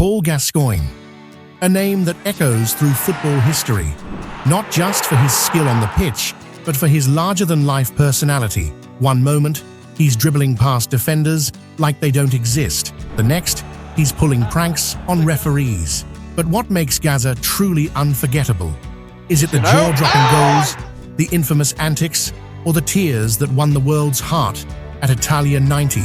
Paul Gascoigne, a name that echoes through football history, not just for his skill on the pitch, but for his larger-than-life personality. One moment, he's dribbling past defenders like they don't exist. The next, he's pulling pranks on referees. But what makes Gazza truly unforgettable? Is it the jaw-dropping goals, the infamous antics, or the tears that won the world's heart at Italia 90?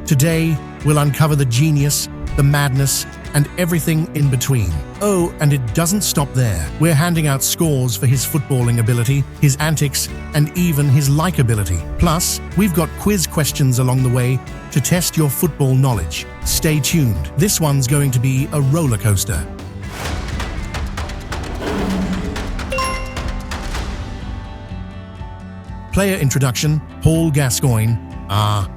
Today, we'll uncover the genius, the madness, and everything in between. Oh, and it doesn't stop there. We're handing out scores for his footballing ability, his antics, and even his likability. Plus, we've got quiz questions along the way to test your football knowledge. Stay tuned. This one's going to be a roller coaster. Player introduction: Paul Gascoigne,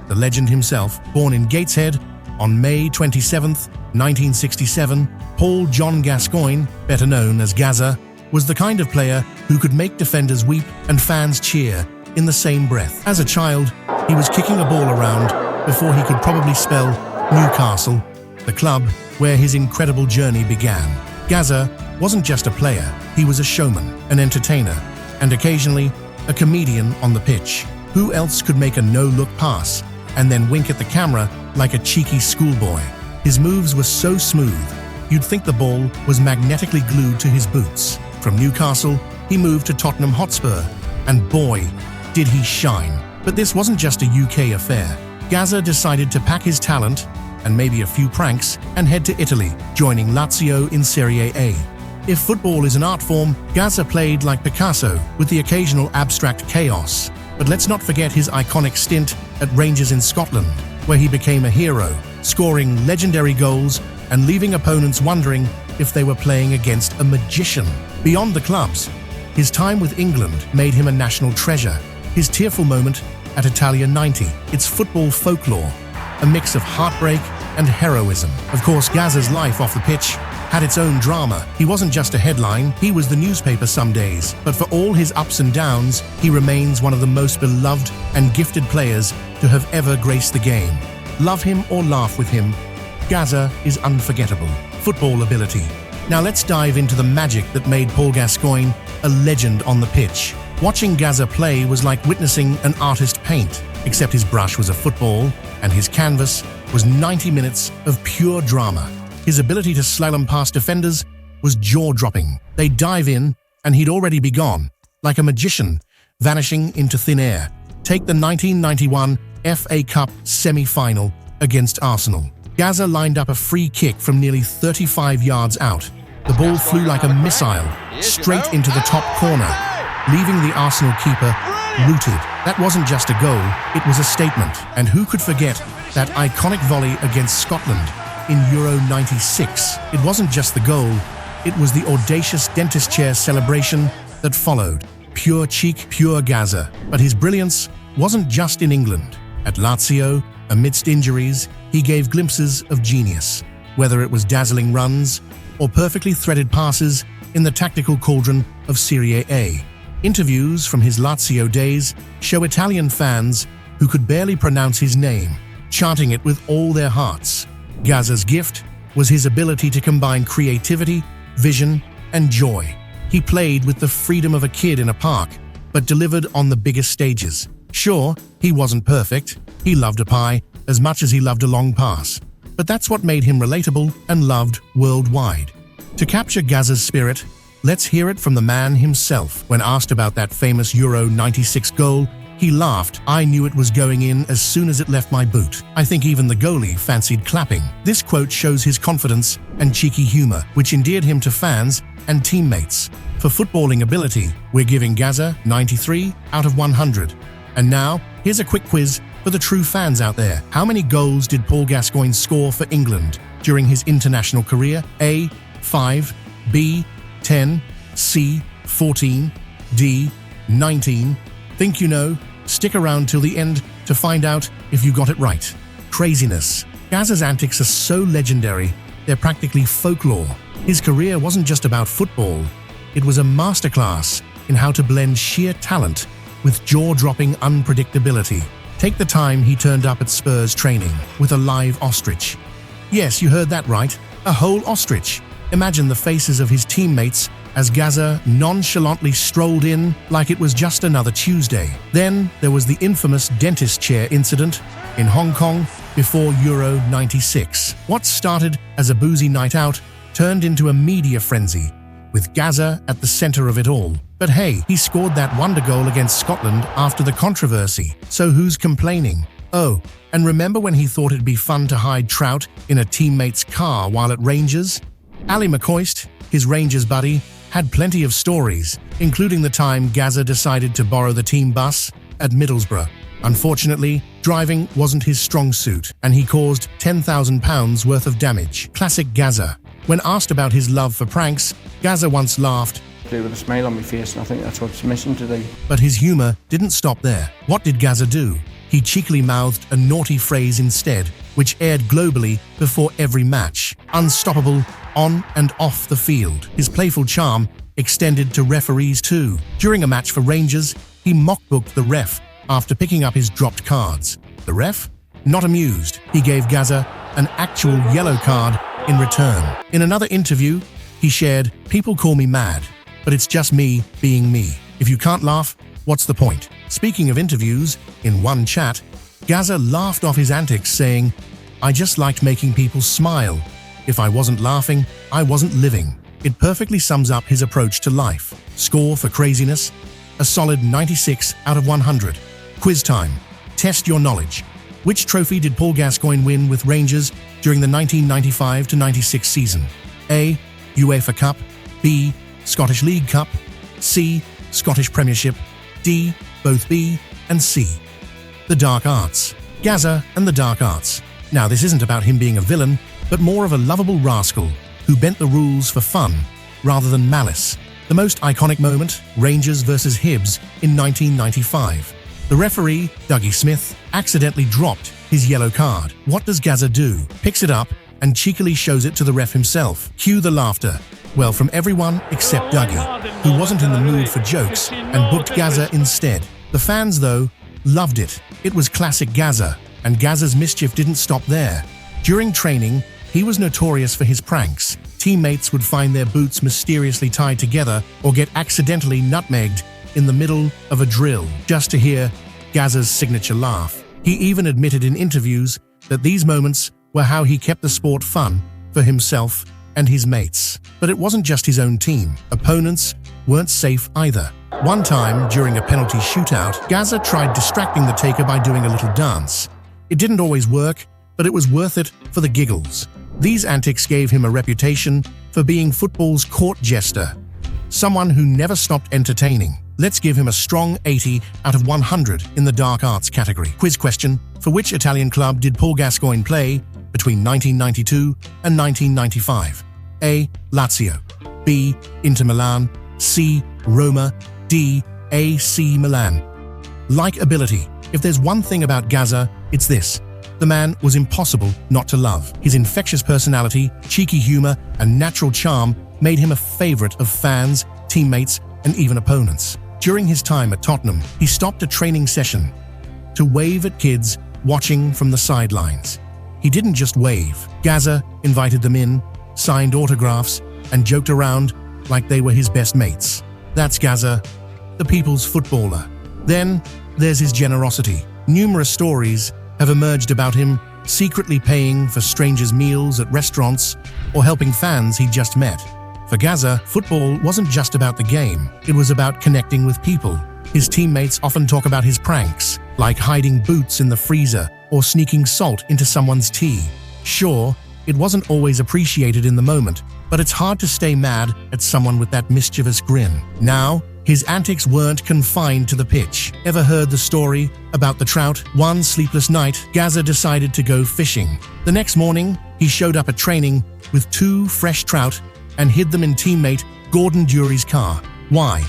the legend himself, born in Gateshead on May 27th, 1967, Paul John Gascoigne, better known as Gazza, was the kind of player who could make defenders weep and fans cheer in the same breath. As a child, he was kicking a ball around before he could probably spell Newcastle, the club where his incredible journey began. Gazza wasn't just a player, he was a showman, an entertainer, and occasionally a comedian on the pitch. Who else could make a no-look pass and then wink at the camera like a cheeky schoolboy? His moves were so smooth, you'd think the ball was magnetically glued to his boots. From Newcastle, he moved to Tottenham Hotspur, and boy, did he shine. But this wasn't just a UK affair. Gazza decided to pack his talent, and maybe a few pranks, and head to Italy, joining Lazio in Serie A. If football is an art form, Gazza played like Picasso, with the occasional abstract chaos. But let's not forget his iconic stint at Rangers in Scotland, where he became a hero, scoring legendary goals and leaving opponents wondering if they were playing against a magician. Beyond the clubs, his time with England made him a national treasure. His tearful moment at Italia 90, its football folklore, a mix of heartbreak and heroism. Of course, Gazza's life off the pitch had its own drama. He wasn't just a headline, he was the newspaper some days. But for all his ups and downs, he remains one of the most beloved and gifted players to have ever graced the game. Love him or laugh with him, Gazza is unforgettable. Football ability. Now let's dive into the magic that made Paul Gascoigne a legend on the pitch. Watching Gazza play was like witnessing an artist paint, except his brush was a football and his canvas was 90 minutes of pure drama. His ability to slalom past defenders was jaw-dropping. They'd dive in, and he'd already be gone, like a magician, vanishing into thin air. Take the 1991 FA Cup semi-final against Arsenal. Gazza lined up a free kick from nearly 35 yards out. The ball flew like a missile, straight into the top corner, leaving the Arsenal keeper rooted. That wasn't just a goal, it was a statement. And who could forget that iconic volley against Scotland in Euro 96. It wasn't just the goal, it was the audacious dentist chair celebration that followed. Pure cheek, pure Gazza. But his brilliance wasn't just in England. At Lazio, amidst injuries, he gave glimpses of genius, whether it was dazzling runs or perfectly threaded passes in the tactical cauldron of Serie A. Interviews from his Lazio days show Italian fans who could barely pronounce his name, chanting it with all their hearts. Gazza's gift was his ability to combine creativity, vision, and joy. He played with the freedom of a kid in a park, but delivered on the biggest stages. Sure, he wasn't perfect. He loved a pie as much as he loved a long pass. But that's what made him relatable and loved worldwide. To capture Gazza's spirit, let's hear it from the man himself. When asked about that famous Euro 96 goal, he laughed. "I knew it was going in as soon as it left my boot. I think even the goalie fancied clapping." This quote shows his confidence and cheeky humor, which endeared him to fans and teammates. For footballing ability, we're giving Gazza 93 out of 100. And now, here's a quick quiz for the true fans out there. How many goals did Paul Gascoigne score for England during his international career? A. 5, B. 10, C. 14, D. 19. Think you know? Stick around till the end to find out if you got it right. Craziness. Gazza's antics are so legendary, they're practically folklore. His career wasn't just about football. It was a masterclass in how to blend sheer talent with jaw-dropping unpredictability. Take the time he turned up at Spurs training with a live ostrich. Yes, you heard that right. A whole ostrich. Imagine the faces of his teammates as Gazza nonchalantly strolled in like it was just another Tuesday. Then there was the infamous dentist chair incident in Hong Kong before Euro '96. What started as a boozy night out turned into a media frenzy, with Gazza at the center of it all. But hey, he scored that wonder goal against Scotland after the controversy, so who's complaining? Oh, and remember when he thought it'd be fun to hide trout in a teammate's car while at Rangers? Ali McCoist, his Rangers buddy, had plenty of stories, including the time Gazza decided to borrow the team bus at Middlesbrough. Unfortunately, driving wasn't his strong suit, and he caused £10,000 worth of damage. Classic Gazza. When asked about his love for pranks, Gazza once laughed, "Do with a smile on my face, and I think that's what's missing today." But his humor didn't stop there. What did Gazza do? He cheekily mouthed a naughty phrase instead, which aired globally before every match. Unstoppable on and off the field. His playful charm extended to referees too. During a match for Rangers, he mock-booked the ref after picking up his dropped cards. The ref? Not amused. He gave Gazza an actual yellow card in return. In another interview, he shared, "People call me mad, but it's just me being me. If you can't laugh, what's the point?" Speaking of interviews, in one chat, Gazza laughed off his antics, saying, "I just liked making people smile. If I wasn't laughing, I wasn't living." It perfectly sums up his approach to life. Score for craziness? A solid 96 out of 100. Quiz time. Test your knowledge. Which trophy did Paul Gascoigne win with Rangers during the 1995-96 season? A. UEFA Cup. B. Scottish League Cup. C. Scottish Premiership. D. Both B and C. The Dark Arts. Gazza and the Dark Arts. Now, this isn't about him being a villain, but more of a lovable rascal who bent the rules for fun rather than malice. The most iconic moment, Rangers versus Hibs in 1995. The referee, Dougie Smith, accidentally dropped his yellow card. What does Gazza do? Picks it up and cheekily shows it to the ref himself. Cue the laughter. Well, from everyone except Dougie, who wasn't in the mood for jokes and booked Gazza instead. The fans, though, loved it. It was classic Gazza, and Gazza's mischief didn't stop there. During training, he was notorious for his pranks. Teammates would find their boots mysteriously tied together or get accidentally nutmegged in the middle of a drill, just to hear Gazza's signature laugh. He even admitted in interviews that these moments were how he kept the sport fun for himself and his mates. But it wasn't just his own team. Opponents weren't safe either. One time, during a penalty shootout, Gazza tried distracting the taker by doing a little dance. It didn't always work, but it was worth it for the giggles. These antics gave him a reputation for being football's court jester, someone who never stopped entertaining. Let's give him a strong 80 out of 100 in the dark arts category. Quiz question: for which Italian club did Paul Gascoigne play between 1992 and 1995? A. Lazio. B. Inter Milan. C. Roma. D. AC Milan. Likability. If there's one thing about Gazza, it's this. The man was impossible not to love. His infectious personality, cheeky humor, and natural charm made him a favorite of fans, teammates, and even opponents. During his time at Tottenham, he stopped a training session to wave at kids watching from the sidelines. He didn't just wave. Gazza invited them in, signed autographs, and joked around like they were his best mates. That's Gazza, the people's footballer. Then there's his generosity. Numerous stories have emerged about him secretly paying for strangers' meals at restaurants or helping fans he'd just met. For Gazza, football wasn't just about the game. It was about connecting with people. His teammates often talk about his pranks, like hiding boots in the freezer or sneaking salt into someone's tea. Sure, it wasn't always appreciated in the moment, but it's hard to stay mad at someone with that mischievous grin. Now, his antics weren't confined to the pitch. Ever heard the story about the trout? One sleepless night, Gazza decided to go fishing. The next morning, he showed up at training with 2 fresh trout and hid them in teammate Gordon Dury's car. Why?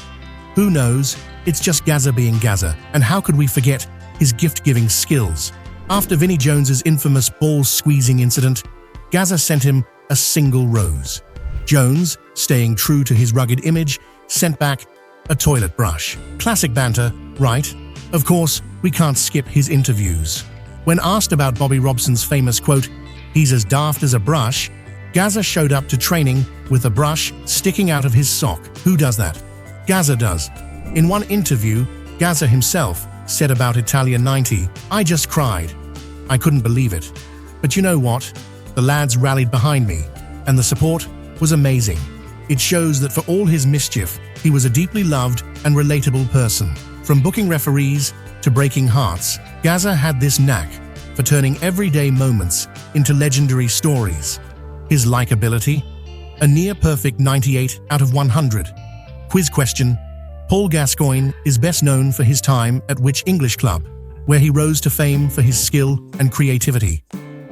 Who knows? It's just Gazza being Gazza. And how could we forget his gift-giving skills? After Vinnie Jones's infamous ball-squeezing incident, Gazza sent him a single rose. Jones, staying true to his rugged image, sent back a toilet brush. Classic banter, right? Of course, we can't skip his interviews. When asked about Bobby Robson's famous quote, "He's as daft as a brush," Gazza showed up to training with a brush sticking out of his sock. Who does that? Gazza does. In one interview, Gazza himself said about Italia 90, "I just cried. I couldn't believe it. But you know what? The lads rallied behind me, and the support was amazing. It shows that for all his mischief, he was a deeply loved and relatable person. From booking referees to breaking hearts, Gazza had this knack for turning everyday moments into legendary stories. His likability? A near-perfect 98 out of 100. Quiz question. Paul Gascoigne is best known for his time at which English club, where he rose to fame for his skill and creativity?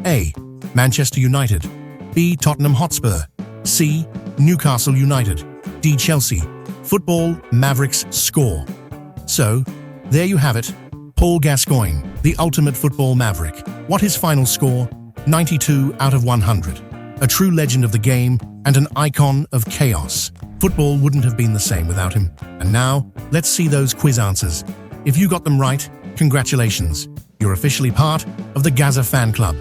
A. Manchester United. B. Tottenham Hotspur. C. Newcastle United. D. Chelsea. Football Mavericks score. So, there you have it. Paul Gascoigne, the ultimate football maverick. What his final score? 92 out of 100. A true legend of the game and an icon of chaos. Football wouldn't have been the same without him. And now, let's see those quiz answers. If you got them right, congratulations. You're officially part of the Gazza fan club.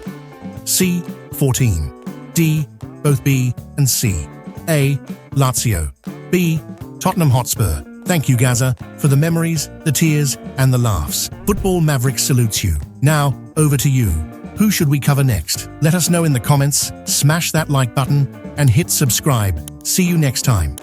C. 14. D. Both B and C. A. Lazio. B. Tottenham Hotspur. Thank you, Gazza, for the memories, the tears, and the laughs. Football Mavericks salutes you. Now, over to you. Who should we cover next? Let us know in the comments, smash that like button, and hit subscribe. See you next time.